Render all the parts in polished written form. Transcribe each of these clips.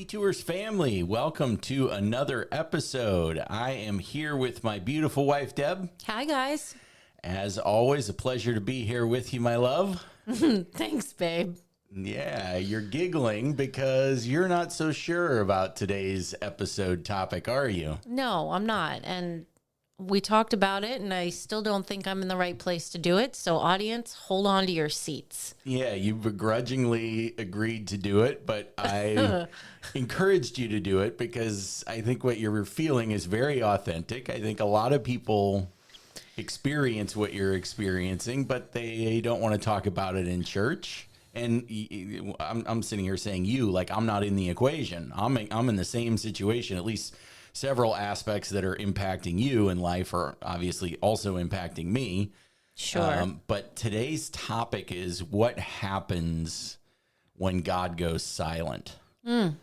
Detours family, welcome to another episode. I am here with my beautiful wife, Deb. Hi, guys. As always, a pleasure to be here with you, my love. Thanks, babe. Yeah, you're giggling because you're not so sure about today's episode topic, are you? No, I'm not. And we talked about it, and I still don't think I'm in the right place to do it. So, audience, hold on to your seats. Yeah, you begrudgingly agreed to do it, but I encouraged you to do it because I think what you're feeling is very authentic. I think a lot of people experience what you're experiencing, but they don't want to talk about it in church. And I'm sitting here saying like I'm not in the equation. I'm in the same situation. At least several aspects that are impacting you in life are obviously also impacting me. Sure. But today's topic is what happens when God goes silent. Dun,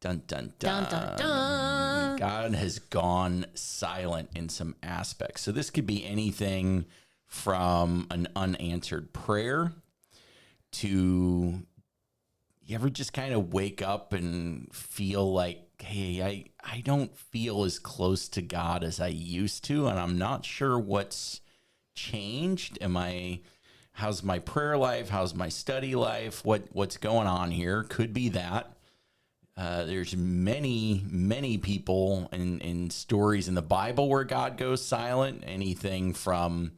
dun, dun. Dun, dun, dun. God has gone silent in some aspects. So this could be anything from an unanswered prayer to you ever just kind of wake up and feel like, hey, I don't feel as close to God as I used to, and I'm not sure what's changed. How's my prayer life? How's my study life? What's going on here? Could be that. There's many people in stories in the Bible where God goes silent. Anything from,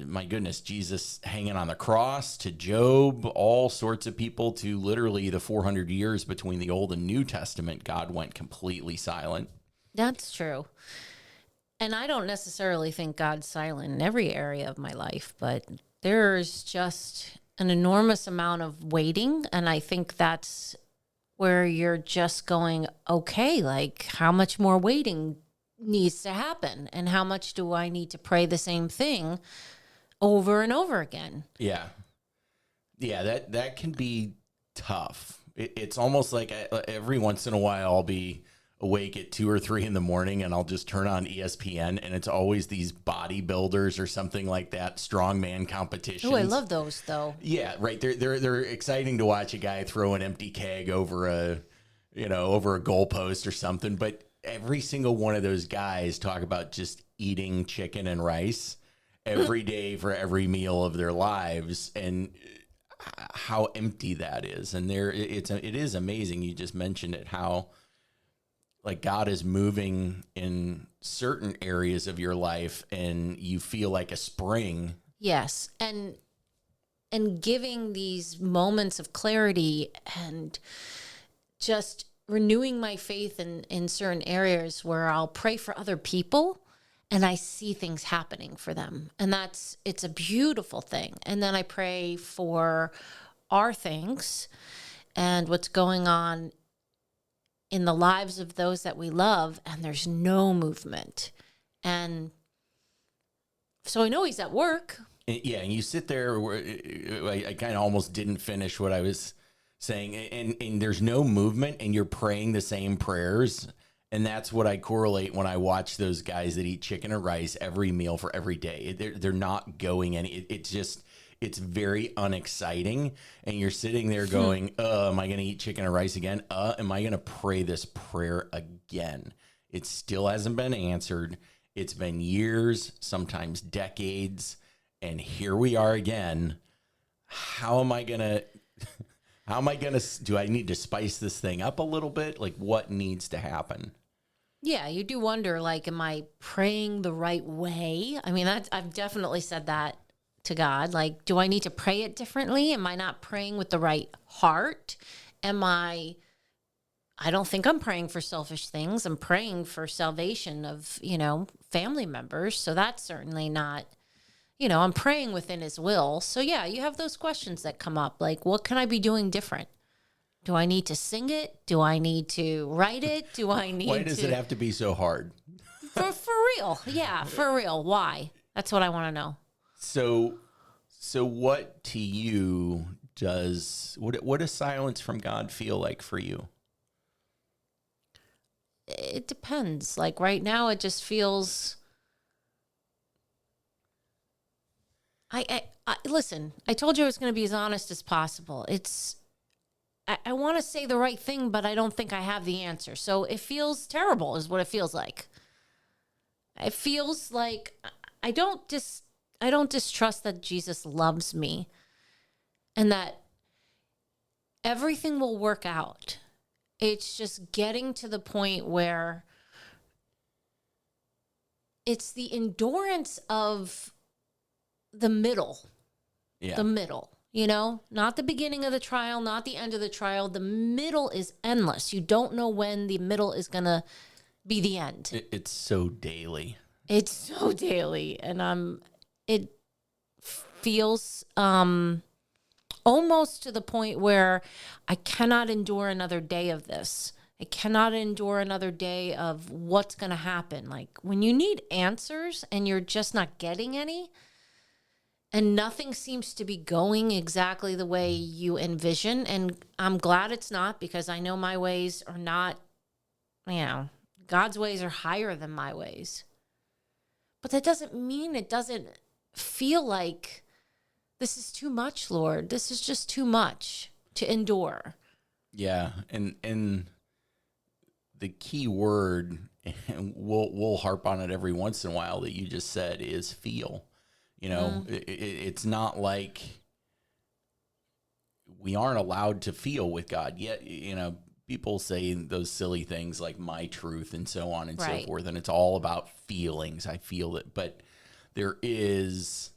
my goodness, Jesus hanging on the cross to Job, all sorts of people to literally the 400 years between the Old and New Testament, God went completely silent. That's true. And I don't necessarily think God's silent in every area of my life, but there's just an enormous amount of waiting. And I think that's where you're just going, okay, like how much more waiting needs to happen? And how much do I need to pray the same thing over and over again? Yeah. Yeah, that can be tough. It's almost like every once in a while I'll be awake at 2 or 3 in the morning and I'll just turn on ESPN and it's always these bodybuilders or something like that, strongman competitions. Oh, I love those though. Yeah, right. They're exciting to watch a guy throw an empty keg over a goalpost or something. But every single one of those guys talk about just eating chicken and rice every day for every meal of their lives and how empty that is. And it is amazing. You just mentioned it, how like God is moving in certain areas of your life and you feel like a spring. Yes. And giving these moments of clarity and just renewing my faith in certain areas where I'll pray for other people and I see things happening for them. And it's a beautiful thing. And then I pray for our things and what's going on in the lives of those that we love, and there's no movement. And so I know he's at work. Yeah, and you sit there, I kind of almost didn't finish what I was saying, and there's no movement, and you're praying the same prayers, and that's what I correlate when I watch those guys that eat chicken and rice every meal for every day. They're not going any. It's very unexciting, and you're sitting there going, am I going to eat chicken and rice again? Am I going to pray this prayer again? It still hasn't been answered. It's been years, sometimes decades, and here we are again. How am I going to, do I need to spice this thing up a little bit? Like, what needs to happen? Yeah, you do wonder, like, am I praying the right way? I mean, I've definitely said that to God. Like, do I need to pray it differently? Am I not praying with the right heart? I don't think I'm praying for selfish things. I'm praying for salvation of, family members. So that's certainly not, I'm praying within his will. So yeah, you have those questions that come up. Like, what can I be doing different? Do I need to sing it? Do I need to write it? Do I need Why does it have to be so hard? For real. Yeah, for real. Why? That's what I want to know. So what to you what does silence from God feel like for you? It depends. Like right now, it just feels. I listen. I told you I was going to be as honest as possible. It's I want to say the right thing, but I don't think I have the answer. So it feels terrible is what it feels like. It feels like I don't distrust that Jesus loves me and that everything will work out. It's just getting to the point where it's the endurance of the middle. Yeah. The middle, you know, not the beginning of the trial, not the end of the trial. The middle is endless. You don't know when the middle is going to be the end. It's so daily. It's so daily. And it feels almost to the point where I cannot endure another day of this. I cannot endure another day of what's going to happen. Like when you need answers and you're just not getting any, and nothing seems to be going exactly the way you envision. And I'm glad it's not, because I know my ways are not, God's ways are higher than my ways. But that doesn't mean it doesn't feel like this is too much, Lord. This is just too much to endure. Yeah. And the key word, and we'll harp on it every once in a while, that you just said is feel. It's not like we aren't allowed to feel with God yet. People say those silly things like my truth and so on and so forth. And it's all about feelings. I feel it, but there is,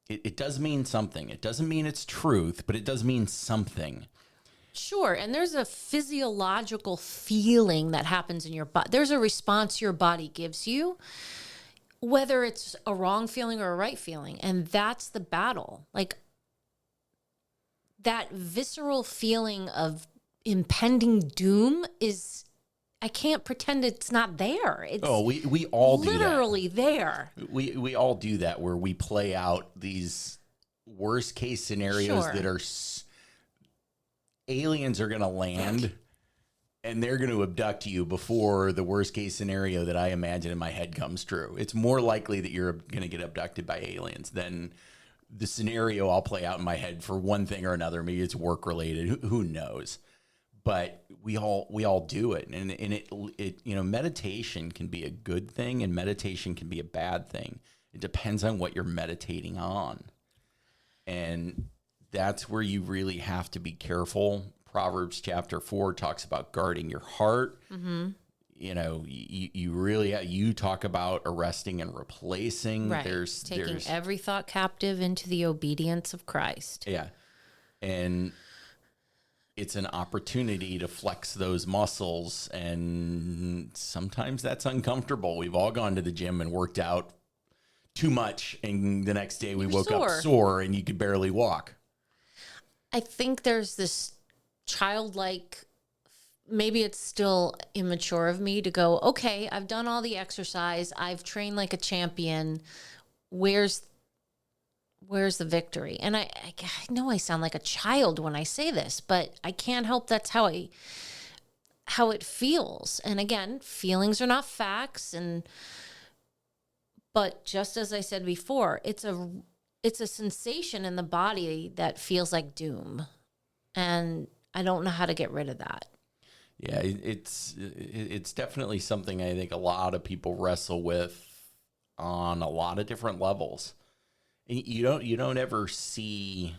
it does mean something. It doesn't mean it's truth, but it does mean something. Sure. And there's a physiological feeling that happens in your body. There's a response your body gives you, whether it's a wrong feeling or a right feeling. And that's the battle. Like that visceral feeling of impending doom is, I can't pretend it's not there. It's we all do that. Literally there. We all do that, where we play out these worst case scenarios that are aliens are going to land and they're going to abduct you before the worst case scenario that I imagine in my head comes true. It's more likely that you're going to get abducted by aliens than the scenario I'll play out in my head for one thing or another. Maybe it's work related. Who knows? But we all do it. And it meditation can be a good thing and meditation can be a bad thing. It depends on what you're meditating on. And that's where you really have to be careful. Proverbs chapter 4 talks about guarding your heart. Mm-hmm. You really, you talk about arresting and replacing. Right. Taking every thought captive into the obedience of Christ. Yeah. And it's an opportunity to flex those muscles. And sometimes that's uncomfortable. We've all gone to the gym and worked out too much. And the next day we woke up sore and you could barely walk. I think there's this childlike, maybe it's still immature of me to go, okay, I've done all the exercise. I've trained like a champion. Where's the victory? And I know I sound like a child when I say this, but I can't help that's how it feels. And again, feelings are not facts. But just as I said before, it's a sensation in the body that feels like doom. And I don't know how to get rid of that. Yeah, it's definitely something I think a lot of people wrestle with on a lot of different levels. You don't ever see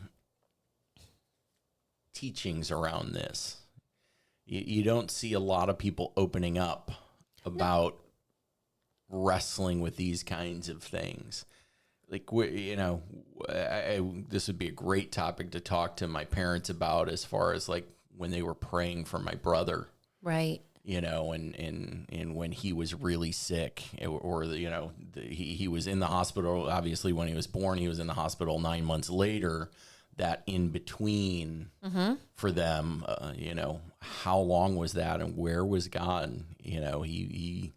teachings around this. You don't see a lot of people opening up about wrestling with these kinds of things. Like, this would be a great topic to talk to my parents about, as far as like when they were praying for my brother. Right. And when he was really sick, or he was in the hospital. Obviously, when he was born, he was in the hospital 9 months later. That in between for them, how long was that, and where was God? He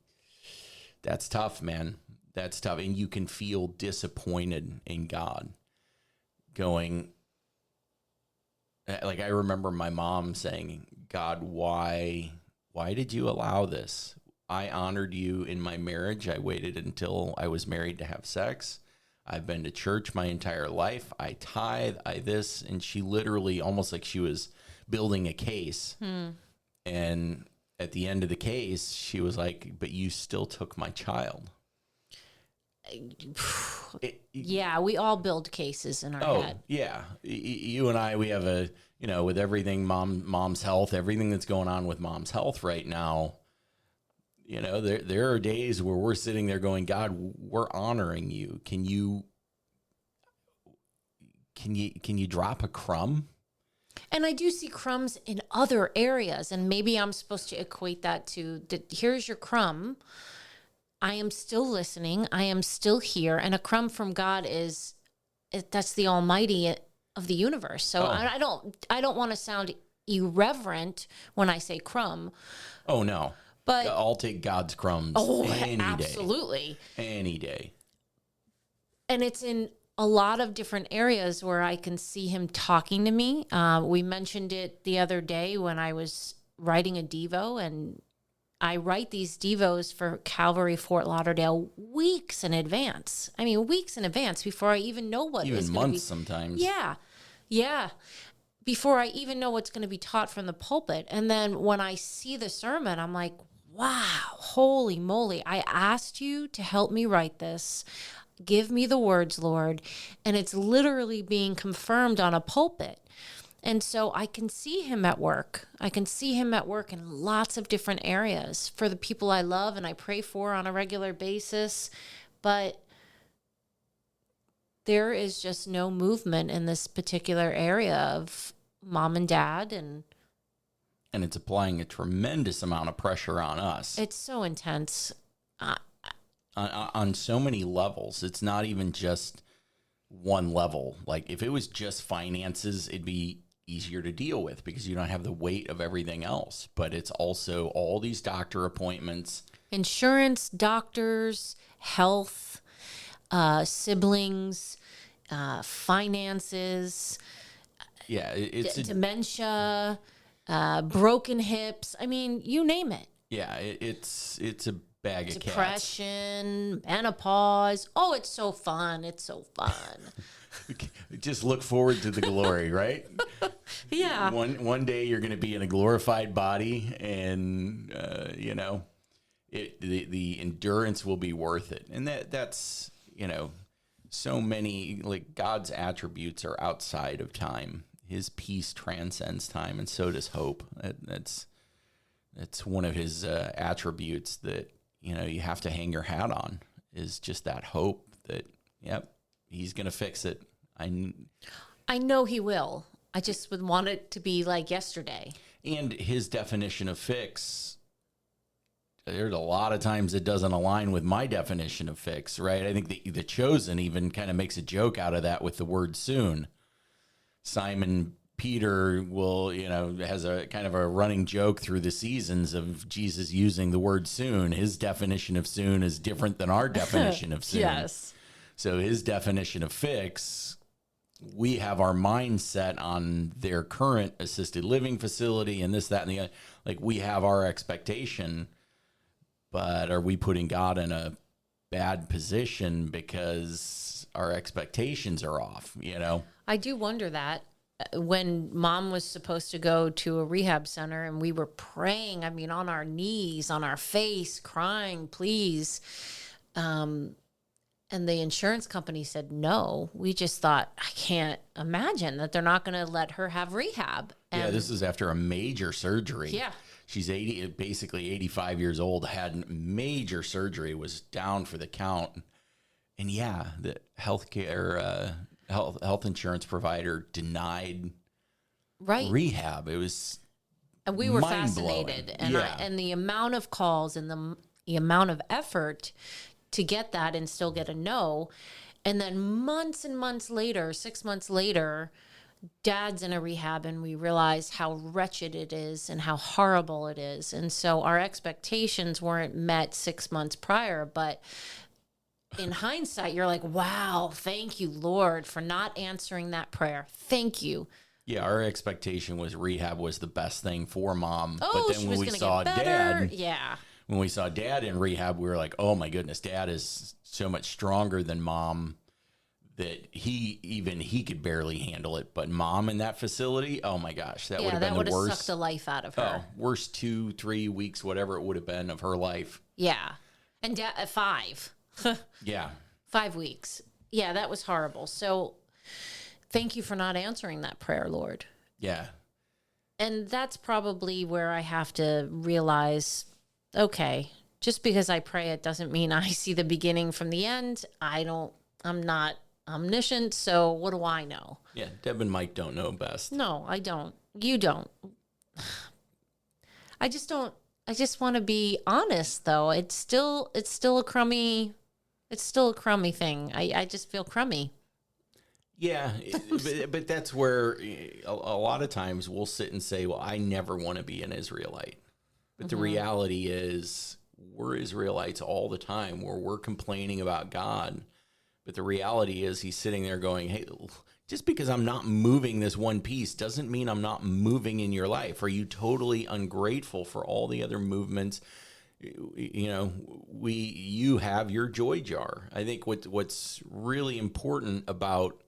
that's tough, man. That's tough, and you can feel disappointed in God. Going, like, I remember my mom saying, "God, why did you allow this? I honored you in my marriage. I waited until I was married to have sex. I've been to church my entire life. I tithe, I this. And she literally, almost like she was building a case. And at the end of the case, she was like, but you still took my child. Yeah, we all build cases in our head. Yeah. You and I, we have a, with everything, mom's health, everything that's going on with mom's health right now, there are days where we're sitting there going, God, we're honoring you. Can you drop a crumb? And I do see crumbs in other areas, and maybe I'm supposed to equate that to here's your crumb. I am still listening. I am still here. And a crumb from God that's the Almighty of the universe. So I don't want to sound irreverent when I say crumb. Oh, no. But I'll take God's crumbs any day. Absolutely. Any day. And it's in a lot of different areas where I can see him talking to me. We mentioned it the other day when I was writing a Devo, and I write these Devos for Calvary Fort Lauderdale weeks in advance. I mean, weeks in advance before I even know what even is going to be. Months sometimes. Yeah. Before I even know what's going to be taught from the pulpit. And then when I see the sermon, I'm like, wow, holy moly. I asked you to help me write this. Give me the words, Lord. And it's literally being confirmed on a pulpit. And so I can see him at work. I can see him at work in lots of different areas for the people I love and I pray for on a regular basis. But there is just no movement in this particular area of mom and dad. And it's applying a tremendous amount of pressure on us. It's so intense. On so many levels. It's not even just one level. Like if it was just finances, it'd be easier to deal with because you don't have the weight of everything else. But it's also all these doctor appointments, insurance, doctors, health, siblings, finances. Yeah, it's dementia, broken hips. I mean, you name it. Yeah, it's a bag of depression, menopause. Oh, it's so fun. It's so fun. Just look forward to the glory, right? Yeah. One day you're going to be in a glorified body, and the endurance will be worth it. And that's so many, like, God's attributes are outside of time. His peace transcends time, and so does hope. That's one of his attributes that you have to hang your hat on, is just that hope that, yep, he's going to fix it. I know he will. I just would want it to be like yesterday. And his definition of fix, there's a lot of times it doesn't align with my definition of fix, right? I think the Chosen even kind of makes a joke out of that with the word soon. Simon Peter has a kind of a running joke through the seasons of Jesus using the word soon. His definition of soon is different than our definition of soon. Yes. So his definition of fix, we have our mindset on their current assisted living facility and this, that, and the other. Like, we have our expectation, but are we putting God in a bad position because our expectations are off, I do wonder that. When mom was supposed to go to a rehab center and we were praying, on our knees, on our face, crying, please. And the insurance company said no. We just thought, I can't imagine that they're not going to let her have rehab. And this is after a major surgery. Yeah. She's basically 85 years old, had major surgery, was down for the count. And the healthcare, health insurance provider denied rehab. It was, and we were fascinated, and the amount of calls and the amount of effort to get that and still get a no, and then months and months later, 6 months later, dad's in a rehab, and we realize how wretched it is and how horrible it is, and so our expectations weren't met 6 months prior, but in hindsight, you're like, wow, thank you, Lord, for not answering that prayer. Thank you. Yeah, our expectation was rehab was the best thing for mom. Oh, but then when we saw dad, when we saw dad in rehab, we were like, oh my goodness, dad is so much stronger than mom. that he could barely handle it. But mom in that facility, oh my gosh, that would have been would the have worst. sucked the life out of her. Worst 2-3 weeks, whatever it would have been of her life. Yeah. And 5. Yeah. 5 weeks. Yeah, that was horrible. So thank you for not answering that prayer, Lord. Yeah. And that's probably where I have to realize, okay, just because I pray, it doesn't mean I see the beginning from the end. I'm not omniscient, so what do I know? Yeah, Deb and Mike don't know best. No, I don't. You don't. I just want to be honest, though. It's still a crummy thing. I just feel crummy. Yeah, but that's where a lot of times we'll sit and say, well, I never want to be an Israelite. But the reality is we're Israelites all the time where we're complaining about God. But the reality is he's sitting there going, hey, just because I'm not moving this one piece doesn't mean I'm not moving in your life. Are you totally ungrateful for all the other movements? You have your joy jar. I think what's really important about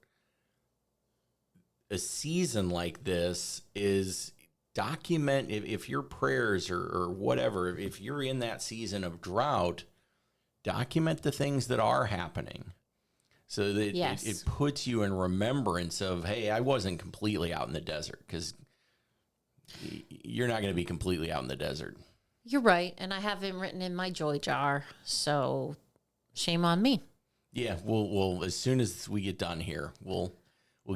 a season like this is document if your prayers or whatever, if you're in that season of drought, document the things that are happening so that it puts you in remembrance of, hey, I wasn't completely out in the desert, because you're not going to be completely out in the desert. You're right. And I have him written in my joy jar. So shame on me. Yeah. We'll as soon as we get done here, we'll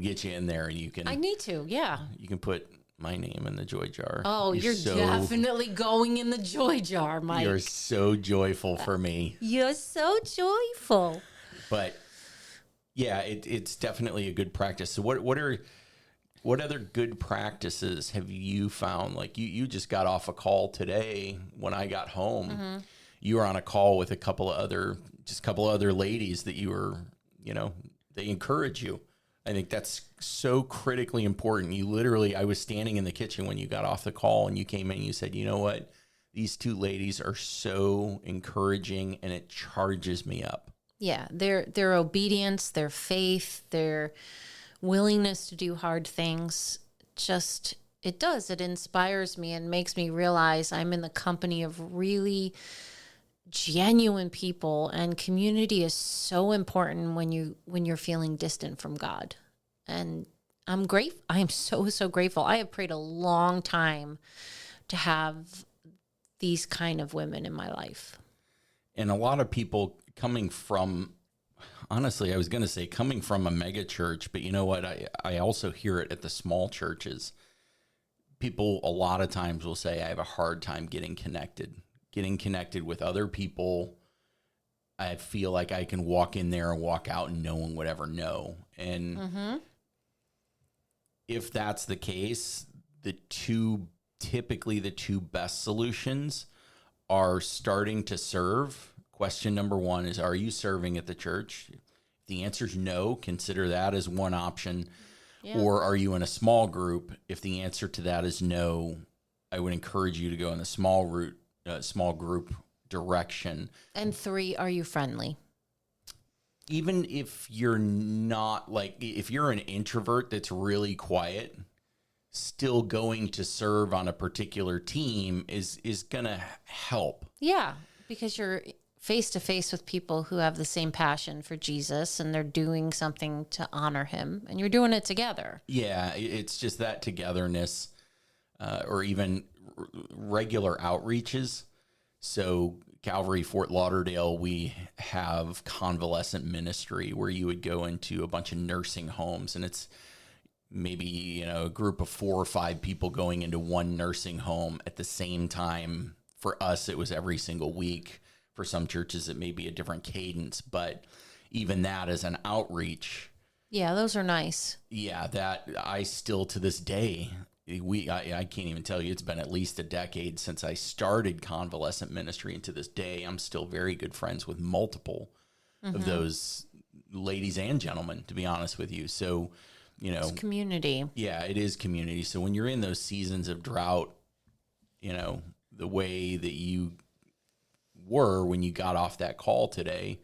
get you in there and you can. I need to. Yeah. You can put my name in the joy jar. Oh, you're definitely going in the joy jar, Mike. You're so joyful for me. You're so joyful. But yeah, it's definitely a good practice. So what other good practices have you found? Like you just got off a call today when I got home. Mm-hmm. You were on a call with a couple of other ladies that you were, they encourage you. I think that's so critically important. I was standing in the kitchen when you got off the call and you came in and you said, you know what? These two ladies are so encouraging and it charges me up. Yeah. Their obedience, their faith, their willingness to do hard things, it inspires me and makes me realize I'm in the company of really genuine people, and community is so important when you're feeling distant from God. And I'm grateful. I am so grateful. I have prayed a long time to have these kind of women in my life. And a lot of people coming from a mega church, but you know what? I also hear it at the small churches. People a lot of times will say, I have a hard time getting connected with other people. I feel like I can walk in there and walk out and no one would ever know. And if that's the case, typically the two best solutions are starting to serve. Question number one is, are you serving at the church? If the answer is no, consider that as one option. Yeah. Or are you in a small group? If the answer to that is no, I would encourage you to go in the small group direction. And 3, are you friendly? Even if you're not, if you're an introvert that's really quiet, still going to serve on a particular team is going to help. Yeah, because you're face to face with people who have the same passion for Jesus and they're doing something to honor him and you're doing it together. Yeah, it's just that togetherness, or even regular outreaches. So Calvary Fort Lauderdale, we have convalescent ministry where you would go into a bunch of nursing homes, and it's maybe, a group of 4 or 5 people going into one nursing home at the same time. For us, it was every single week. For some churches, it may be a different cadence, but even that is an outreach. Yeah, those are nice. Yeah, that I still to this day, I can't even tell you, it's been at least a decade since I started convalescent ministry, and to this day, I'm still very good friends with multiple of those ladies and gentlemen, to be honest with you. So, it's community. Yeah, it is community. So when you're in those seasons of drought, the way that you were when you got off that call today,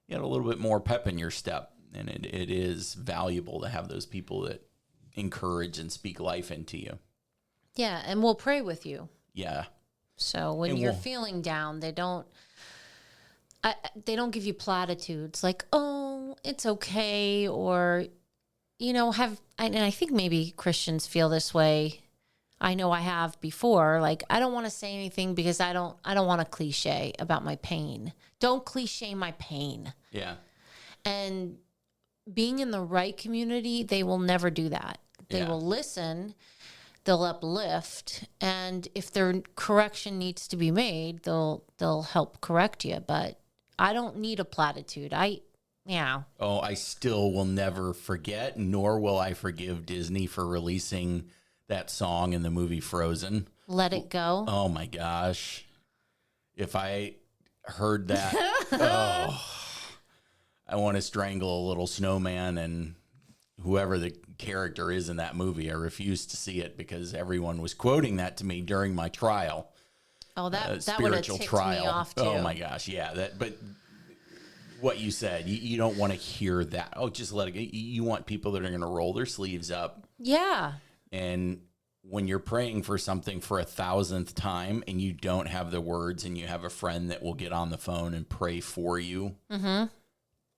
you had a little bit more pep in your step. And it is valuable to have those people that encourage and speak life into you. Yeah, and we'll pray with you. Yeah. So when And you're we'll- feeling down, they don't give you platitudes like, "Oh, it's okay," or and I think maybe Christians feel this way. I know I have before. Like, I don't want to say anything because I don't want a cliche about my pain. Don't cliche my pain. Yeah. And being in the right community, they will never do that. They Yeah. will listen, they'll uplift, and if their correction needs to be made, they'll help correct you. But I don't need a platitude. Oh, I still will never forget, nor will I forgive Disney for releasing that song in the movie Frozen. Let it go. Oh my gosh. If I heard that, oh, I want to strangle a little snowman and whoever the character is in that movie. I refuse to see it because everyone was quoting that to me during my trial. Oh, that would have Spiritual ticked trial. me off too. Oh my gosh. Yeah. But what you said, you don't want to hear that. Oh, just let it go. You want people that are going to roll their sleeves up. Yeah. And when you're praying for something for 1,000th time and you don't have the words and you have a friend that will get on the phone and pray for you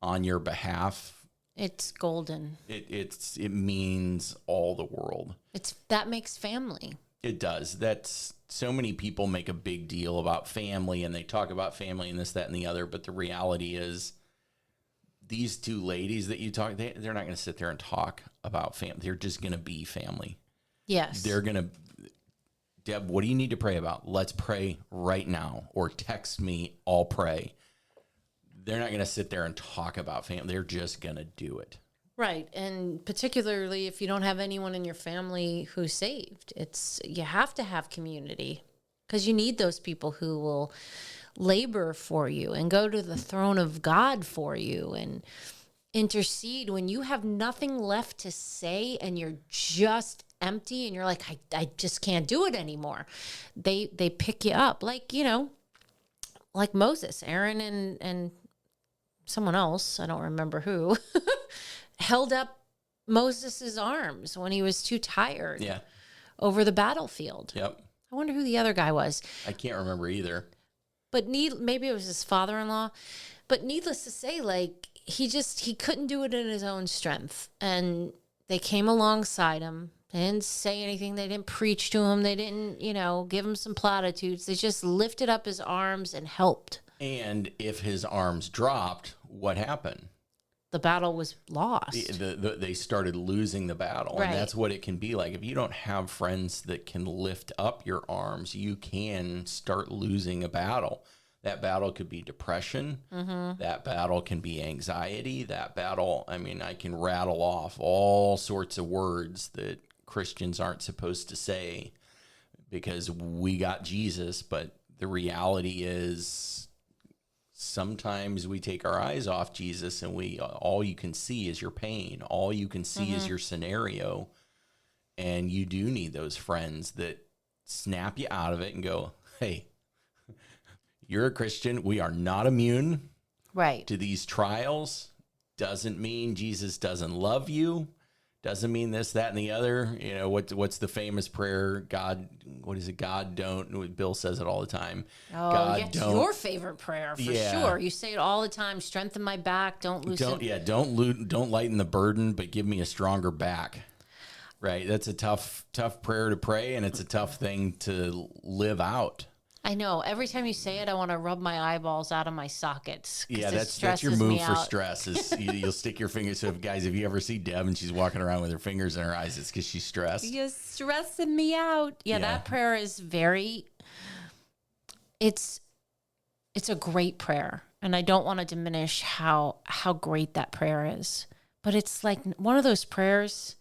on your behalf, It's golden. it means all the world. That makes family. It does. That's so many people make a big deal about family and they talk about family and this, that, and the other. But the reality is these two ladies that you talk, they're not going to sit there and talk about family. They're just going to be family. Yes. They're going to, Deb, what do you need to pray about? Let's pray right now. Or text me, I'll pray. They're not going to sit there and talk about family. They're just going to do it. Right. And particularly if you don't have anyone in your family who's saved, you have to have community because you need those people who will labor for you and go to the throne of God for you and intercede when you have nothing left to say and you're just empty and you're like, I just can't do it anymore. They pick you up like Moses, Aaron and someone else, I don't remember who, held up Moses' arms when he was too tired over the battlefield. Yep. I wonder who the other guy was. I can't remember either. But maybe it was his father-in-law. But needless to say, like, he couldn't do it in his own strength. And they came alongside him. They didn't say anything. They didn't preach to him. They didn't, give him some platitudes. They just lifted up his arms and helped. And if his arms dropped, what happened? The battle was lost. They started losing the battle. Right. And that's what it can be like. If you don't have friends that can lift up your arms, you can start losing a battle. That battle could be depression. Mm-hmm. That battle can be anxiety. That battle, I can rattle off all sorts of words that Christians aren't supposed to say because we got Jesus. But the reality is, sometimes we take our eyes off Jesus and all you can see is your pain. All you can see is your scenario. And you do need those friends that snap you out of it and go, hey, you're a Christian. We are not immune to these trials. Doesn't mean Jesus doesn't love you. Doesn't mean this, that, and the other. What's the famous prayer? God, what is it? God don't. Bill says it all the time. Oh, God, yeah, don't. your favorite prayer for sure. You say it all the time. Strengthen my back. Don't loosen. Don't lighten the burden, but give me a stronger back. Right. That's a tough prayer to pray, and it's a tough thing to live out. I know. Every time you say it, I want to rub my eyeballs out of my sockets. Yeah, that's your move for stress. Is you'll stick your fingers. So, guys, if you ever see Deb and she's walking around with her fingers in her eyes, it's because she's stressed. You're stressing me out. Yeah, that prayer is it's a great prayer, and I don't want to diminish how great that prayer is. But it's like one of those prayers.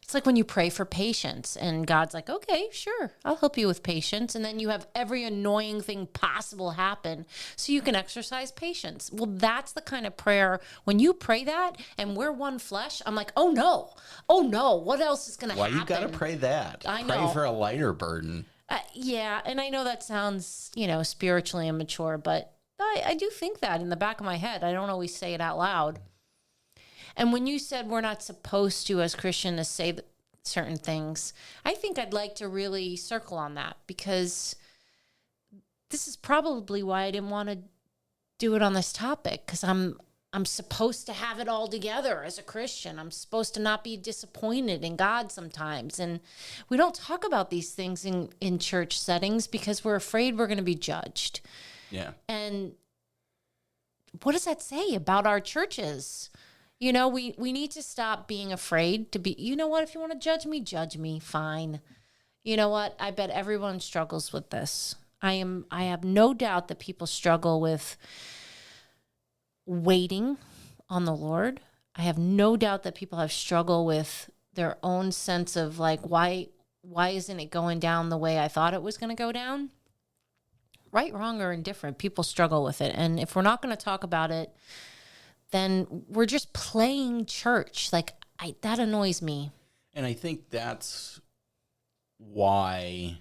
It's like when you pray for patience and God's like, okay, sure, I'll help you with patience. And then you have every annoying thing possible happen so you can exercise patience. Well, that's the kind of prayer, when you pray that and we're one flesh, I'm like, oh no, what else is going to happen? Why you got to pray that? I know. Pray for a lighter burden. Yeah, and I know that sounds, spiritually immature, but I do think that in the back of my head. I don't always say it out loud. And when you said we're not supposed to, as Christians, to say certain things, I think I'd like to really circle on that, because this is probably why I didn't want to do it on this topic, because I'm supposed to have it all together as a Christian. I'm supposed to not be disappointed in God sometimes. And we don't talk about these things in church settings because we're afraid we're going to be judged. Yeah. And what does that say about our churches? You know, we need to stop being afraid to be, you know what, if you want to judge me, fine. You know what? I bet everyone struggles with this. I have no doubt that people struggle with waiting on the Lord. I have no doubt that people have struggled with their own sense of like, why isn't it going down the way I thought it was going to go down? Right, wrong, or indifferent, people struggle with it. And if we're not going to talk about it, then we're just playing church. Like, that annoys me. And I think that's why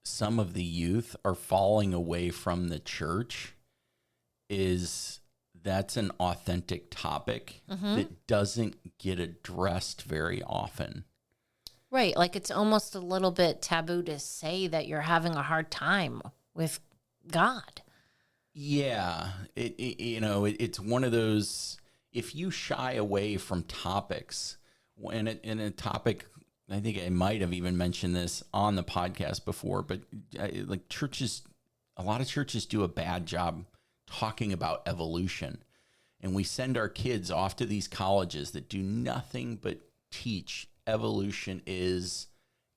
some of the youth are falling away from the church, is that's an authentic topic that doesn't get addressed very often. Right. Like, it's almost a little bit taboo to say that you're having a hard time with God. Yeah. It's one of those, if you shy away from topics, in a topic, I think I might have even mentioned this on the podcast before, but like churches, a lot of churches do a bad job talking about evolution. And we send our kids off to these colleges that do nothing but teach evolution is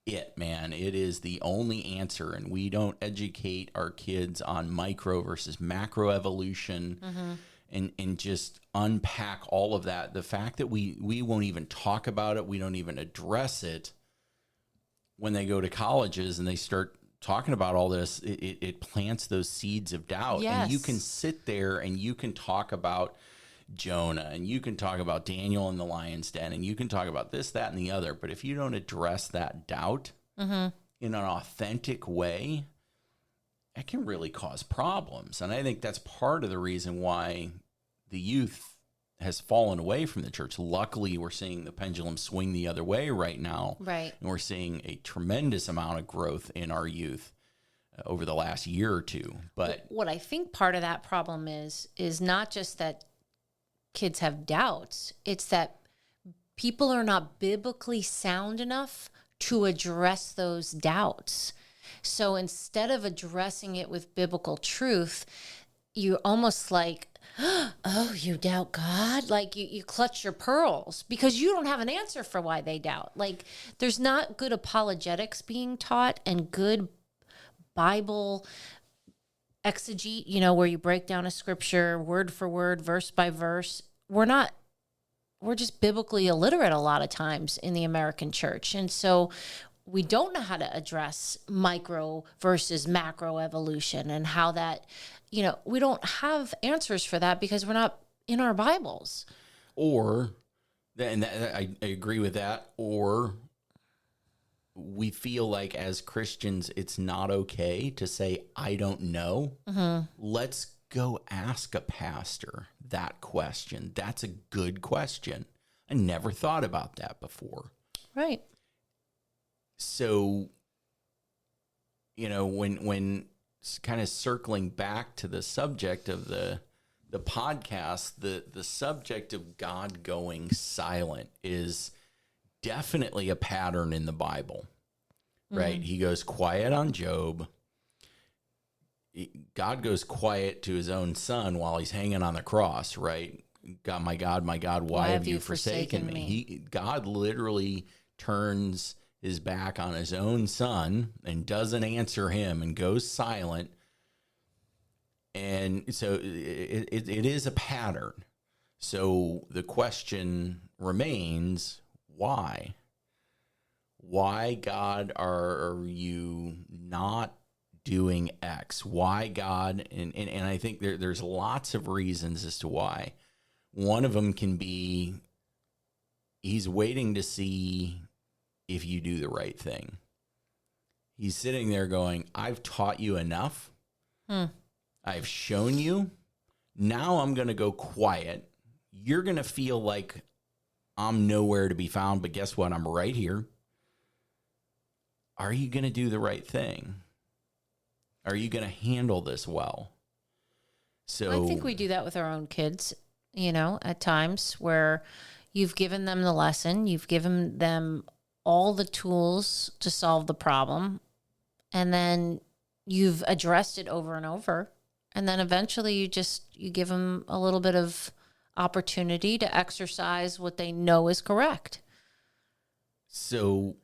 it, man. It is the only answer. And we don't educate our kids on micro versus macro evolution and just unpack all of that. The fact that we won't even talk about it, we don't even address it when they go to colleges and they start talking about all this, it plants those seeds of doubt. Yes. And you can sit there and you can talk about Jonah, and you can talk about Daniel in the lion's den, and you can talk about this, that, and the other. But if you don't address that doubt in an authentic way, that can really cause problems. And I think that's part of the reason why the youth has fallen away from the church. Luckily, we're seeing the pendulum swing the other way right now. Right. And we're seeing a tremendous amount of growth in our youth over the last year or two. But what I think part of that problem is not just that kids have doubts, it's that people are not biblically sound enough to address those doubts. So instead of addressing it with biblical truth, you almost like, oh, you doubt God? Like you clutch your pearls because you don't have an answer for why they doubt. Like, there's not good apologetics being taught and good Bible exegete, where you break down a scripture word for word, verse by verse. We're just biblically illiterate a lot of times in the American church. And so we don't know how to address micro versus macro evolution and how that, we don't have answers for that because we're not in our Bibles. I agree with that, or we feel like as Christians, it's not okay to say, I don't know. Let's go ask a pastor that question. That's a good question. I never thought about that before. Right. So, when kind of circling back to the subject of the podcast, the subject of God going silent is definitely a pattern in the Bible, right? He goes quiet on Job. God goes quiet to his own son while he's hanging on the cross, right? God, my God, why have you forsaken me? God literally turns his back on his own son and doesn't answer him and goes silent. And so it is a pattern. So the question remains, why? Why, God, are you not doing X? Why, God? And I think there's lots of reasons as to why. One of them can be he's waiting to see if you do the right thing. He's sitting there going, I've taught you enough. I've shown you. Now I'm going to go quiet. you're going to feel like I'm nowhere to be found, but guess what? I'm right here. Are you going to do the right thing? Are you going to handle this well? So I think we do that with our own kids, at times where you've given them the lesson, you've given them all the tools to solve the problem, and then you've addressed it over and over. And then eventually you give them a little bit of opportunity to exercise what they know is correct. So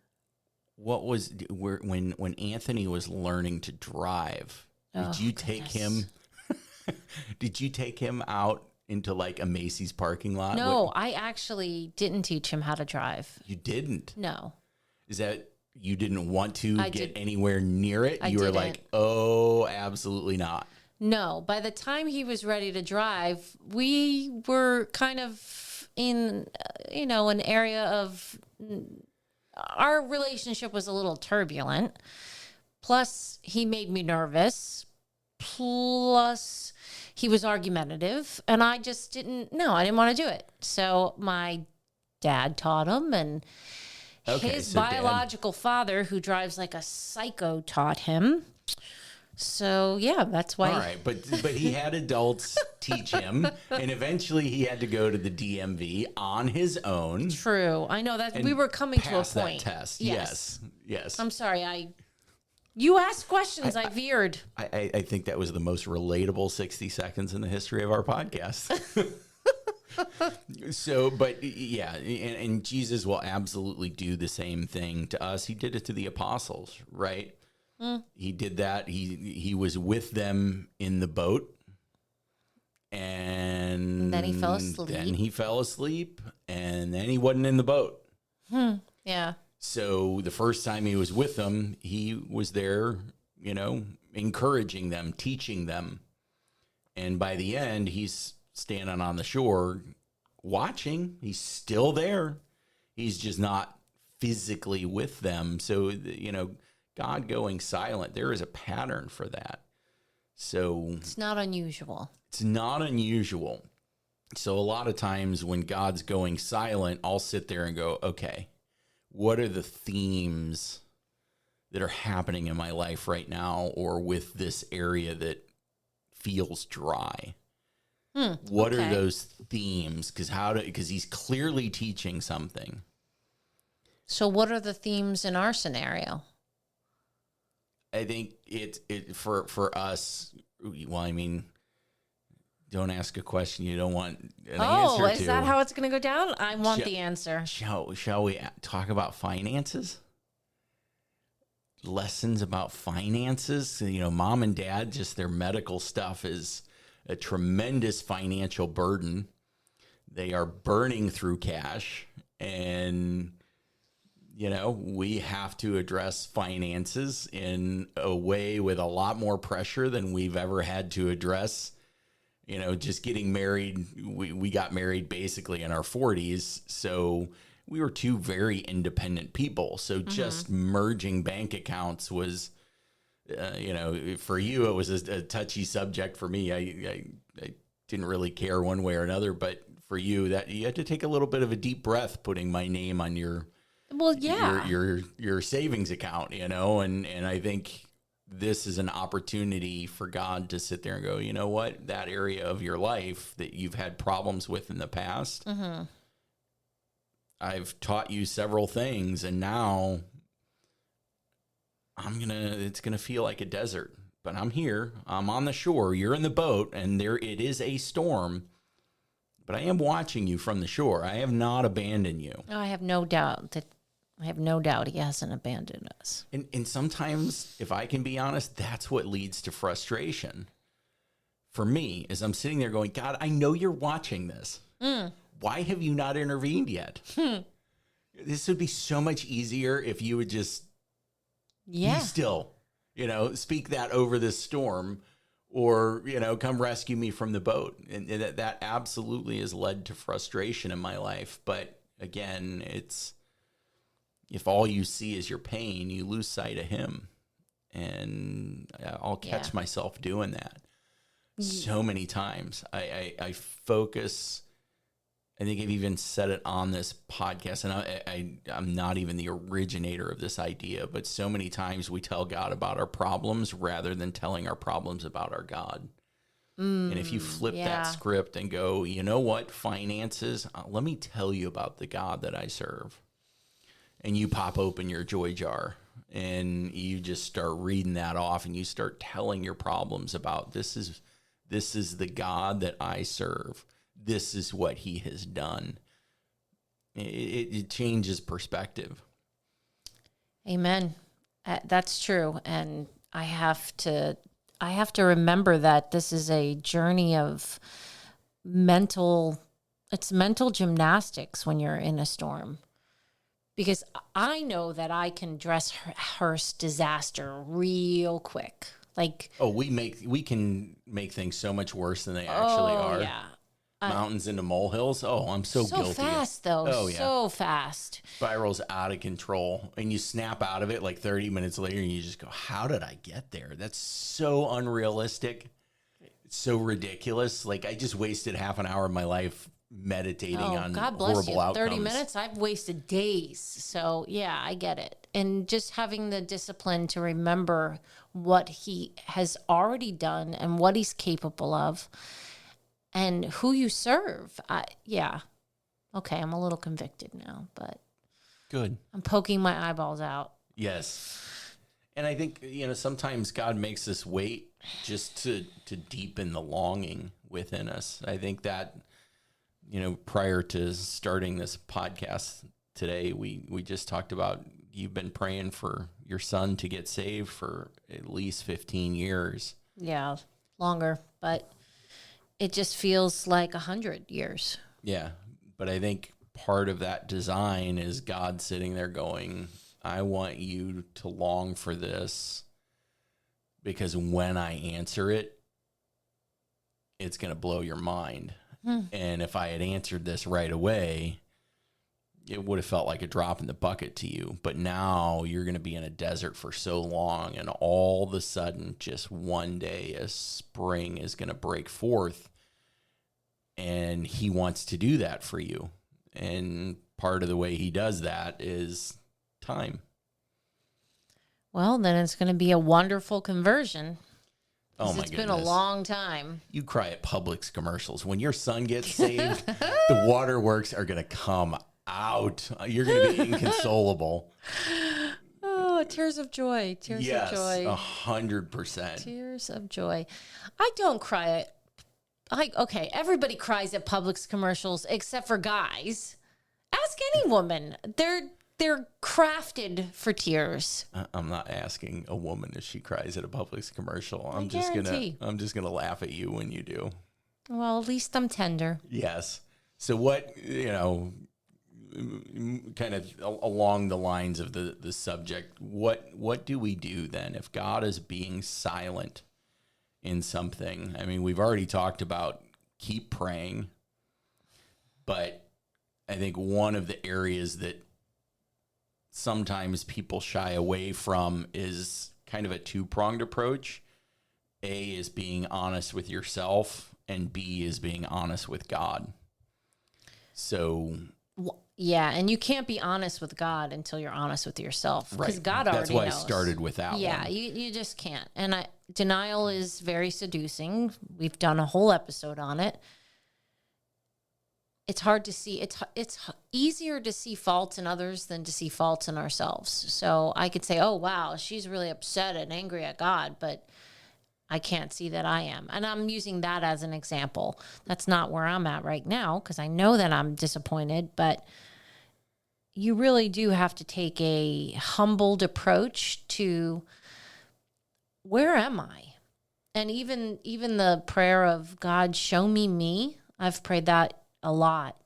what was when Anthony was learning to drive, did you take him did you take him out into like a Macy's parking lot? No, I actually didn't teach him how to drive. You didn't? No. Is that you didn't want to I get did. anywhere near it? I You were didn't. like, "Oh, absolutely not." No, by the time he was ready to drive, we were kind of in, an area of our relationship was a little turbulent. Plus, he made me nervous. Plus, he was argumentative. And I just I didn't want to do it. So my dad taught him, and his so Dad- biological father, who drives like a psycho, taught him. So yeah, that's why. All right, but he had adults teach him, and eventually he had to go to the DMV on his own. True, I know that we were coming to a Pass that point. test. Yes. I'm sorry. You asked questions. I veered. I think that was the most relatable 60 seconds in the history of our podcast. So, but yeah, and Jesus will absolutely do the same thing to us. He did it to the apostles, right? He did that. He was with them in the boat, and then he fell asleep. Then he fell asleep, and then he wasn't in the boat. Yeah. So the first time he was with them, he was there, encouraging them, teaching them. And by the end, he's standing on the shore watching. He's still there. He's just not physically with them. So, God going silent, there is a pattern for that. So It's not unusual. it's not unusual. So a lot of times when God's going silent, I'll sit there and go, okay, what are the themes that are happening in my life right now or with this area that feels dry? What are those themes? Because he's clearly teaching something. So what are the themes in our scenario? I think it for us. Well, I mean, don't ask a question you don't want an answer to. Is that how it's going to go down? I want the answer. Shall we talk about finances? Lessons about finances. Mom and dad, just their medical stuff is a tremendous financial burden. They are burning through cash, and we have to address finances in a way with a lot more pressure than we've ever had to address. Just getting married, we got married basically in our 40s. So we were two very independent people. So just merging bank accounts was, for you, it was a touchy subject. For me, I didn't really care one way or another. But for you, that you had to take a little bit of a deep breath putting my name on your savings account, and I think this is an opportunity for God to sit there and go, you know what, that area of your life that you've had problems with in the past, I've taught you several things, and now it's gonna feel like a desert, but I'm here, I'm on the shore, you're in the boat, and it is a storm, but I am watching you from the shore. I have not abandoned you. I have no doubt he hasn't abandoned us. And sometimes, if I can be honest, that's what leads to frustration. For me, as I'm sitting there going, God, I know you're watching this. Why have you not intervened yet? This would be so much easier if you would just be still, speak that over this storm, or, come rescue me from the boat. And that absolutely has led to frustration in my life. But again, if all you see is your pain, you lose sight of him. And I'll catch myself doing that so many times. I focus I think I've even said it on this podcast, and I'm not even the originator of this idea, but so many times we tell God about our problems rather than telling our problems about our God. And if you flip that script and go, you know what, finances, let me tell you about the God that I serve. And you pop open your joy jar and you just start reading that off and you start telling your problems about this is the God that I serve. This is what he has done. It changes perspective. Amen. That's true. And I have to remember that this is a journey of mental gymnastics when you're in a storm. Because I know that I can dress rehearse disaster real quick. Like, we can make things so much worse than they actually are. Yeah. Mountains into molehills. Oh, I'm so guilty. So fast, though. Oh, yeah. So fast. Spirals out of control. And you snap out of it like 30 minutes later and you just go, how did I get there? That's so unrealistic. It's so ridiculous. Like, I just wasted half an hour of my life meditating on God bless horrible you. outcomes. 30 minutes, I've wasted days. So, yeah, I get it. And just having the discipline to remember what he has already done and what he's capable of and who you serve. Okay, I'm a little convicted now, but good. I'm poking my eyeballs out. Yes. And I think, sometimes God makes us wait just to deepen the longing within us. I think that, prior to starting this podcast today, we just talked about you've been praying for your son to get saved for at least 15 years. Yeah, longer, but it just feels like 100 years. Yeah, but I think part of that design is God sitting there going, I want you to long for this because when I answer it, it's going to blow your mind. And if I had answered this right away, it would have felt like a drop in the bucket to you. But now you're going to be in a desert for so long, and all of a sudden, just one day, a spring is going to break forth, and he wants to do that for you. And part of the way he does that is time. Well, then it's going to be a wonderful conversion. Oh, my It's goodness. been a long time. You cry at Publix commercials. When your son gets saved, the waterworks are going to come out. You're going to be inconsolable. Oh, tears of joy. Tears Yes, of joy. 100%. Tears of joy. I don't cry at... Okay, everybody cries at Publix commercials except for guys. Ask any woman. They're crafted for tears. I'm not asking a woman if she cries at a Publix commercial. I'm guarantee. just gonna laugh at you when you do. Well, at least I'm tender. Yes. So what, kind of along the lines of the subject, what do we do then if God is being silent in something? I mean, we've already talked about keep praying, but I think one of the areas that sometimes people shy away from is kind of a two-pronged approach. A is being honest with yourself, and B is being honest with God. So, yeah, and you can't be honest with God until you're honest with yourself, because right. God already knows. That's why I started with that one. Yeah, you just can't. And denial is very seducing. We've done a whole episode on it. It's hard to see. It's easier to see faults in others than to see faults in ourselves. So I could say, oh, wow, she's really upset and angry at God, but I can't see that I am. And I'm using that as an example. That's not where I'm at right now, because I know that I'm disappointed, but you really do have to take a humbled approach to where am I? And even the prayer of God, show me. I've prayed that a lot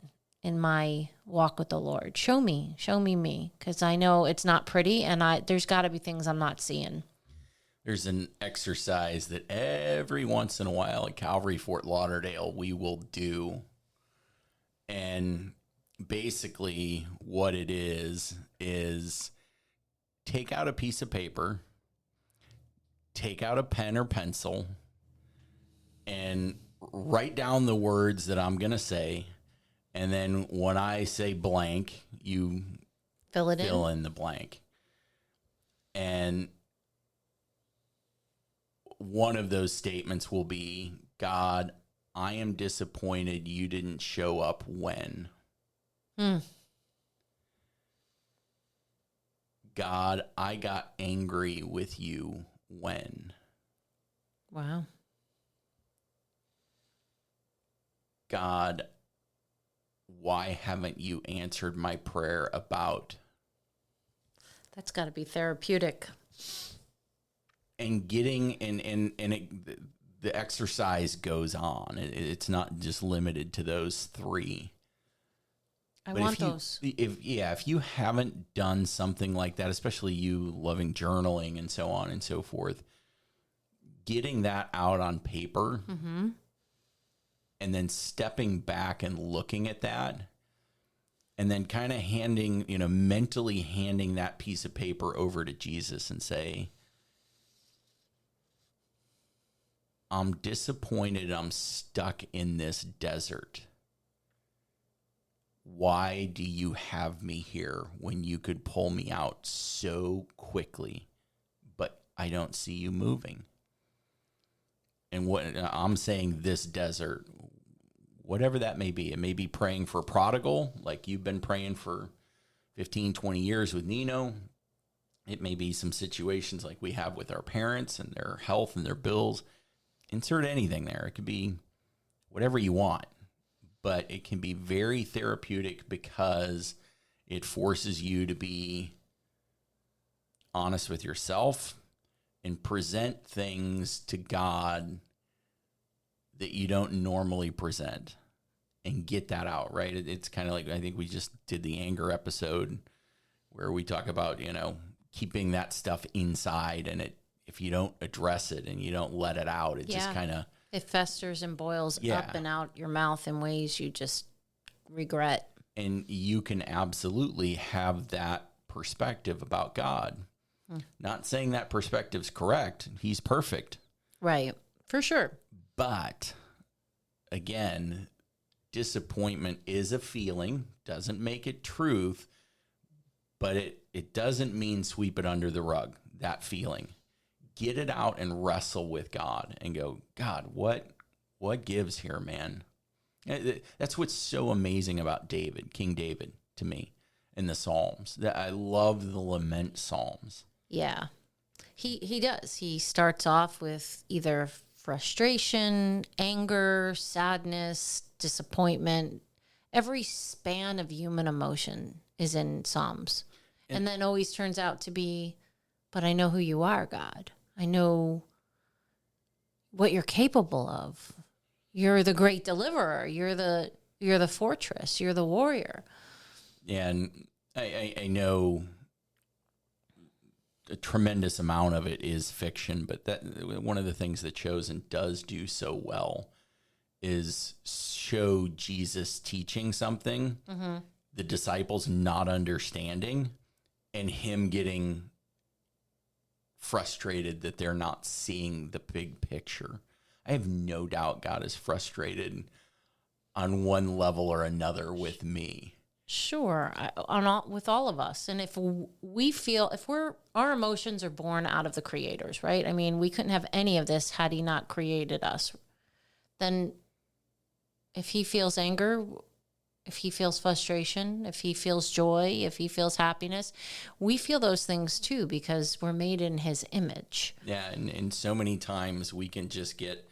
in my walk with the Lord. Show me me, because I know it's not pretty, and there's got to be things I'm not seeing. There's an exercise that every once in a while at Calvary Fort Lauderdale we will do, and basically what it is take out a piece of paper, take out a pen or pencil, and write down the words that I'm going to say, And then when I say blank, you Fill it in. fill in the blank. And one of those statements will be, God, I am disappointed you didn't show up when. God, I got angry with you when. Wow. God, why haven't you answered my prayer about? That's got to be therapeutic. And getting the exercise goes on. It's not just limited to those three. I But want those. If you haven't done something like that, especially you loving journaling and so on and so forth, getting that out on paper and then stepping back and looking at that and then kind of mentally handing that piece of paper over to Jesus and say, I'm disappointed I'm stuck in this desert. Why do you have me here when you could pull me out so quickly, but I don't see you moving? And what I'm saying, this desert, whatever that may be, it may be praying for a prodigal, like you've been praying for 15, 20 years with Nino. It may be some situations like we have with our parents and their health and their bills. Insert anything there. It could be whatever you want, but it can be very therapeutic because it forces you to be honest with yourself and present things to God that you don't normally present and get that out, right? It's kind of like, I think we just did the anger episode where we talk about, keeping that stuff inside, and if you don't address it and you don't let it out, it just kind of... It festers and boils up and out your mouth in ways you just regret. And you can absolutely have that perspective about God. Not saying that perspective's correct. He's perfect. Right. For sure. But again, disappointment is a feeling, doesn't make it truth, but it doesn't mean sweep it under the rug, that feeling. Get it out and wrestle with God and go, God, what gives here, man? That's what's so amazing about David, King David, to me, in the Psalms. That I love the lament Psalms. Yeah, he does. He starts off with either frustration, anger, sadness, disappointment. Every span of human emotion is in Psalms. And then always turns out to be, but I know who you are, God. I know what you're capable of. You're the great deliverer. You're the fortress. You're the warrior. And I know a tremendous amount of it is fiction, but that one of the things that Chosen does do so well is show Jesus teaching something, the disciples not understanding, and him getting frustrated that they're not seeing the big picture. I have no doubt God is frustrated on one level or another with me. Sure, with all of us. And if we feel, our emotions are born out of the creators, right? I mean, we couldn't have any of this had he not created us. Then if he feels anger, if he feels frustration, if he feels joy, if he feels happiness, we feel those things too because we're made in his image. Yeah, and so many times we can just get...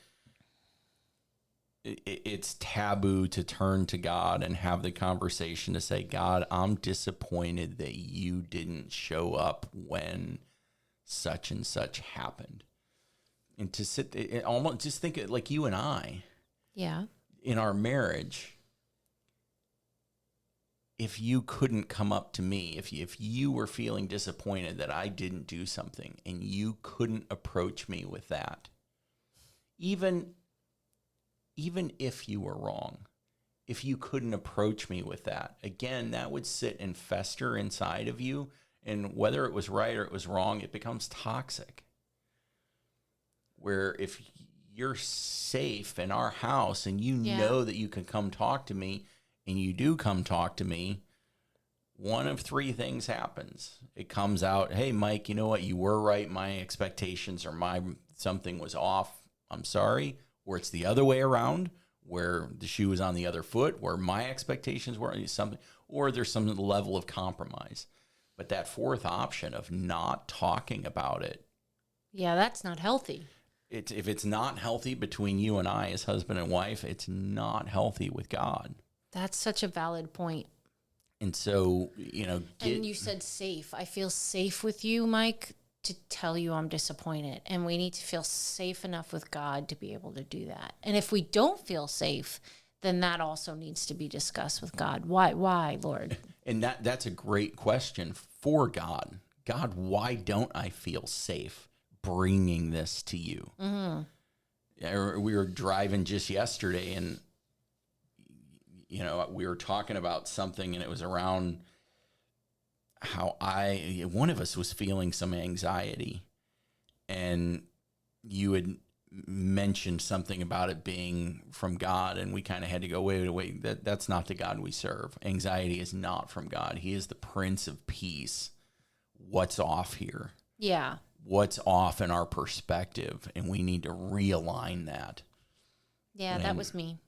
It's taboo to turn to God and have the conversation to say, God, I'm disappointed that you didn't show up when such and such happened. And to sit, almost just think like you and I, in our marriage, if you couldn't come up to me, if you were feeling disappointed that I didn't do something and you couldn't approach me with that, even if you were wrong, if you couldn't approach me with that, again, that would sit and fester inside of you. And whether it was right or it was wrong, it becomes toxic. Where if you're safe in our house and you know that you can come talk to me and you do come talk to me, one of three things happens. It comes out, hey, Mike, you know what? You were right. My expectations or something was off. I'm sorry. Or it's the other way around, where the shoe was on the other foot, where my expectations were something, or there's some level of compromise. But that fourth option of not talking about it, Yeah, that's not healthy. if it's not healthy between you and I as husband and wife, it's not healthy with God. That's such a valid point. And so, And you said safe. I feel safe with you, Mike, to tell you I'm disappointed. And we need to feel safe enough with God to be able to do that. And if we don't feel safe, then that also needs to be discussed with God. Why, Lord? And that's a great question for God. God, why don't I feel safe bringing this to you? Mm-hmm. We were driving just yesterday, and we were talking about something, and it was around how one of us was feeling some anxiety, and you had mentioned something about it being from God, and we kind of had to go, wait, that's not the God we serve. Anxiety is not from God. He is the Prince of Peace. What's off here? Yeah. What's off in our perspective, and we need to realign that. Yeah, that was me.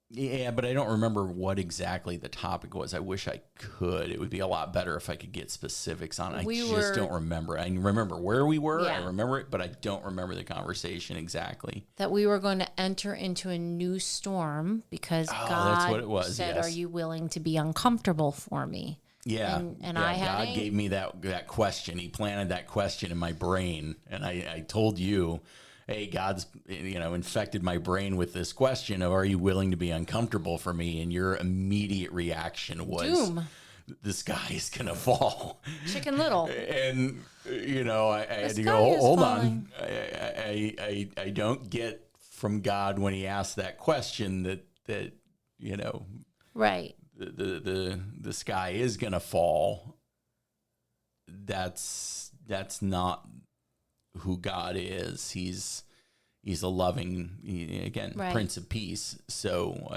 Yeah, but I don't remember what exactly the topic was. I wish I could. It would be a lot better if I could get specifics on it. I don't remember. I remember where we were. Yeah. I remember it, but I don't remember the conversation exactly. That we were going to enter into a new storm because God that's what it was, said, yes. Are you willing to be uncomfortable for me? Yeah. And I had God gave me that question. He planted that question in my brain. And I told you, hey, God's, infected my brain with this question of, are you willing to be uncomfortable for me? And your immediate reaction was, doom. The sky is going to fall. Chicken Little. And, I had to go, hold on. I don't get from God when he asked that question that right. The sky is going to fall. That's not who God is. He's a loving, right. Prince of Peace. So,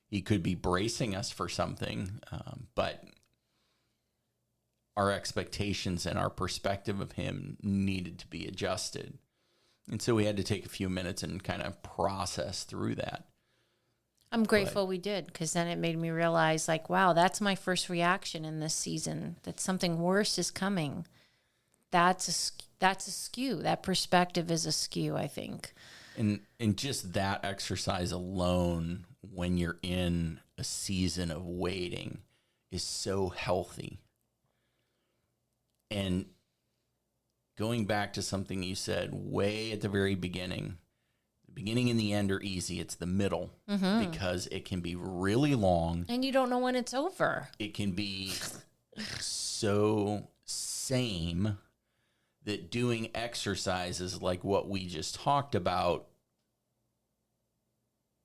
he could be bracing us for something, but our expectations and our perspective of him needed to be adjusted. And so we had to take a few minutes and kind of process through that. I'm grateful we did, because then it made me realize, wow, that's my first reaction in this season, that something worse is coming. That's a skew. That perspective is a skew, I think. And just that exercise alone, when you're in a season of waiting, is so healthy. And going back to something you said way at the very beginning, the beginning and the end are easy. It's the middle, because it can be really long. And you don't know when it's over. It can be so same that doing exercises like what we just talked about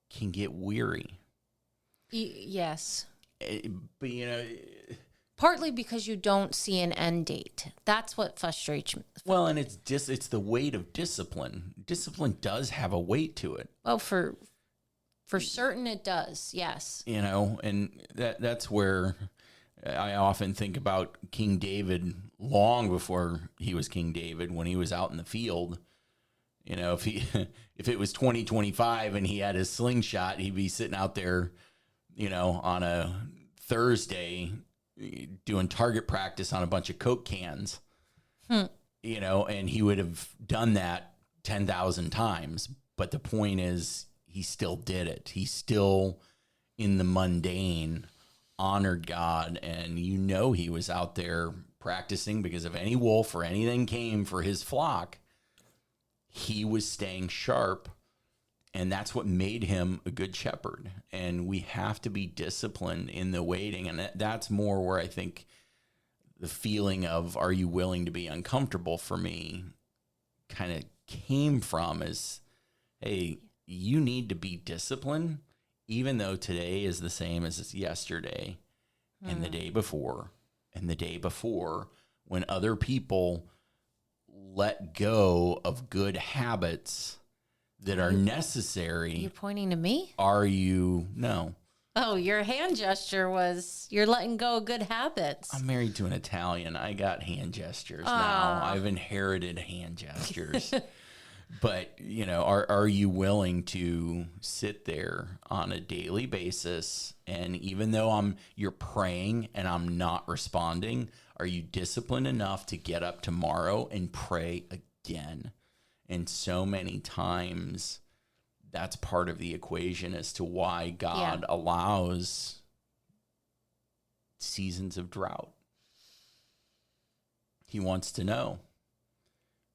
can get weary. Yes. But, partly because you don't see an end date. That's what frustrates me. Well, and it's the weight of discipline. Discipline does have a weight to it. Well, for certain it does, yes. And that's where I often think about King David long before he was King David, when he was out in the field. If it was 2025 and he had his slingshot, he'd be sitting out there, on a Thursday doing target practice on a bunch of Coke cans, and he would have done that 10,000 times. But the point is, he still did it. He still, in the mundane, honored God. And he was out there practicing, because if any wolf or anything came for his flock, he was staying sharp. And that's what made him a good shepherd. And we have to be disciplined in the waiting. And that's more where I think the feeling of, are you willing to be uncomfortable for me, kind of came from, is, hey, you need to be disciplined, even though today is the same as yesterday and the day before and the day before, when other people let go of good habits that are necessary. You're pointing to me? Are you? No. Oh, your hand gesture was you're letting go of good habits. I'm married to an Italian. I got hand gestures now. Ah. I've inherited hand gestures. But, are you willing to sit there on a daily basis? And even though you're praying and I'm not responding, are you disciplined enough to get up tomorrow and pray again? And so many times that's part of the equation as to why God allows seasons of drought. He wants to know.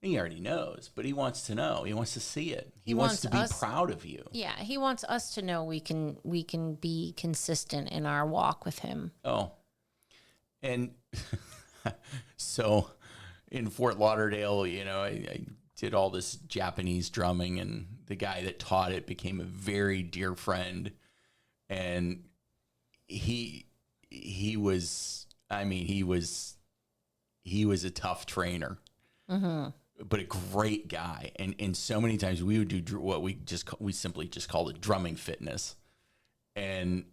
He already knows, but he wants to know. He wants to see it. He wants to be proud of you. Yeah, he wants us to know we can be consistent in our walk with him. Oh. And so in Fort Lauderdale, I did all this Japanese drumming, and the guy that taught it became a very dear friend. And he was a tough trainer. Mm-hmm. But a great guy. And so many times we would do what we simply just called it drumming fitness. And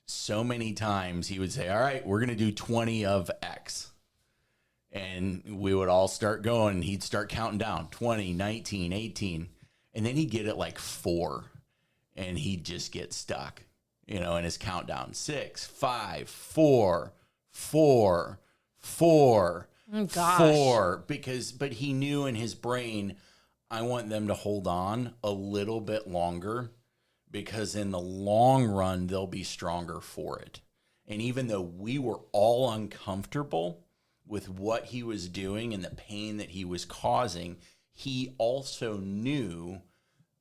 so many times he would say, all right, we're going to do 20 of X. And we would all start going. He'd start counting down 20, 19, 18. And then he'd get it like 4. And he'd just get stuck, in his countdown. 6, 5, 4, 4, 4. Oh, gosh. 4, but he knew in his brain, I want them to hold on a little bit longer, because in the long run, they'll be stronger for it. And even though we were all uncomfortable with what he was doing and the pain that he was causing, he also knew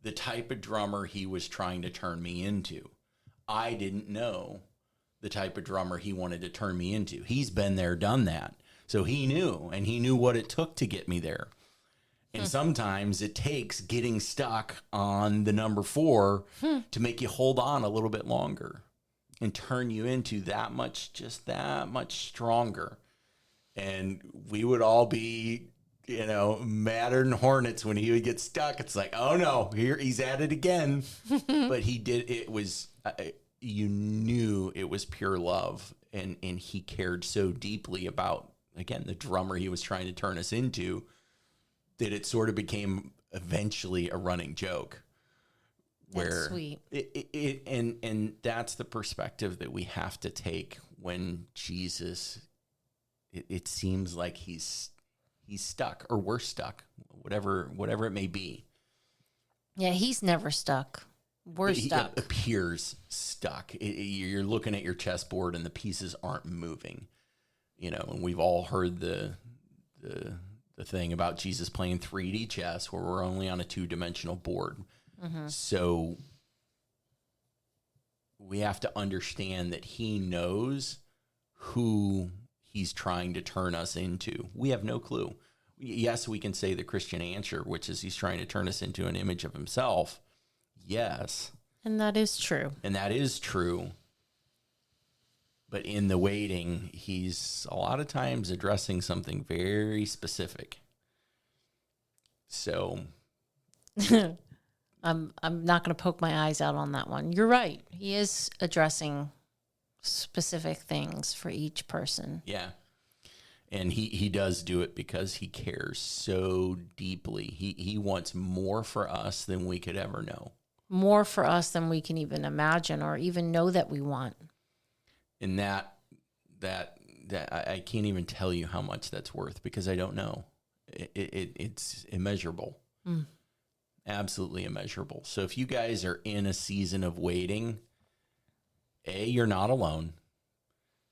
the type of drummer he was trying to turn me into. I didn't know the type of drummer he wanted to turn me into. He's been there, done that. So he knew what it took to get me there. And sometimes it takes getting stuck on the number 4 to make you hold on a little bit longer and turn you into that much stronger. And we would all be, madder than hornets when he would get stuck. It's like, oh no, here he's at it again. But he did, it was, you knew it was pure love. And he cared so deeply about, again, the drummer he was trying to turn us into, that it sort of became eventually a running joke. That's sweet. And that's the perspective that we have to take when Jesus, it seems like he's stuck, or we're stuck, whatever it may be. Yeah, he's never stuck. We're stuck. He appears stuck. You're looking at your chessboard and the pieces aren't moving. And we've all heard the thing about Jesus playing 3D chess, where we're only on a 2-dimensional board. Mm-hmm. So we have to understand that he knows who he's trying to turn us into. We have no clue. Yes, we can say the Christian answer, which is he's trying to turn us into an image of himself. Yes. And that is true. But in the waiting, he's a lot of times addressing something very specific. So I'm not going to poke my eyes out on that one. You're right. He is addressing specific things for each person. Yeah. And he does do it because he cares so deeply. He wants more for us than we could ever know. More for us than we can even imagine or even know that we want. And that I can't even tell you how much that's worth, because I don't know. It's immeasurable. Absolutely immeasurable. So if you guys are in a season of waiting, you're not alone.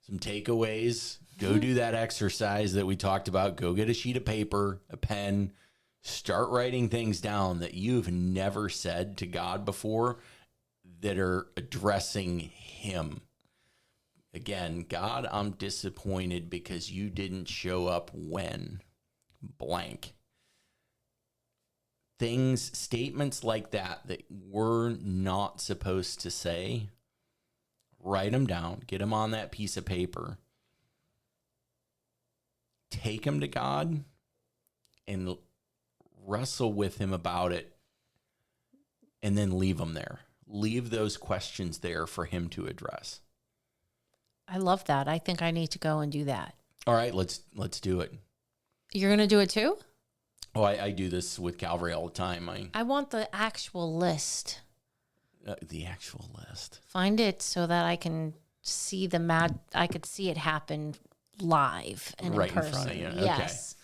Some takeaways: go do that exercise that we talked about. Go get a sheet of paper, a pen, start writing things down that you've never said to God before that are addressing him. Again, God, I'm disappointed because you didn't show up when blank. Statements like that we're not supposed to say, write them down, get them on that piece of paper, take them to God, and wrestle with him about it, and then leave them there. leave those questions there for him to address. I love that. I think I need to go and do that. All right, let's do it. You're going to do it too? Oh, I do this with Calvary all the time. I want the actual list. The actual list. Find it so that I can see I could see it happen live and right in person. In front of you. Yes. Okay.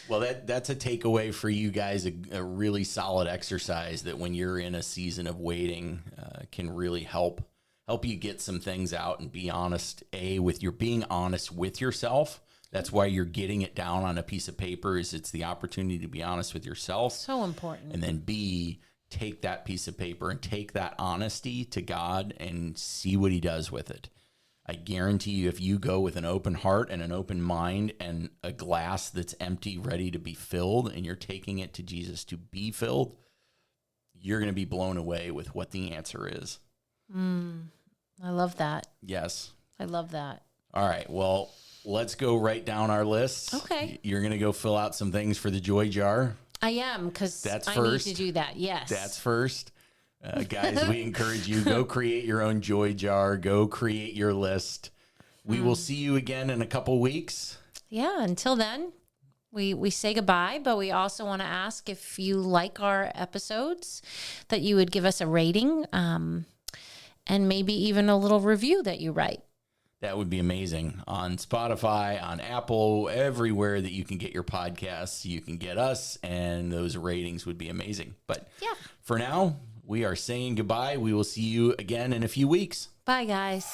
Well, that's a takeaway for you guys, a really solid exercise that when you're in a season of waiting can really help you get some things out and be honest, being honest with yourself. That's why you're getting it down on a piece of paper, is it's the opportunity to be honest with yourself. So important. And then B, take that piece of paper and take that honesty to God and see what he does with it. I guarantee you, if you go with an open heart and an open mind and a glass that's empty, ready to be filled, and you're taking it to Jesus to be filled, you're going to be blown away with what the answer is. I love that. Yes. I love that. All right. Well, let's go write down our list. Okay. You're going to go fill out some things for the Joy Jar. I am, because I first. need to do that. Yes. That's first. Guys, we encourage you, go create your own Joy Jar. Go create your list. We will see you again in a couple weeks. Yeah. Until then, we say goodbye, but we also want to ask if you like our episodes, that you would give us a rating, and maybe even a little review that you write. That would be amazing. On Spotify, on Apple, everywhere that you can get your podcasts, you can get us, and those ratings would be amazing. But Yeah. for now, we are saying goodbye. We will see you again in a few weeks. Bye, guys.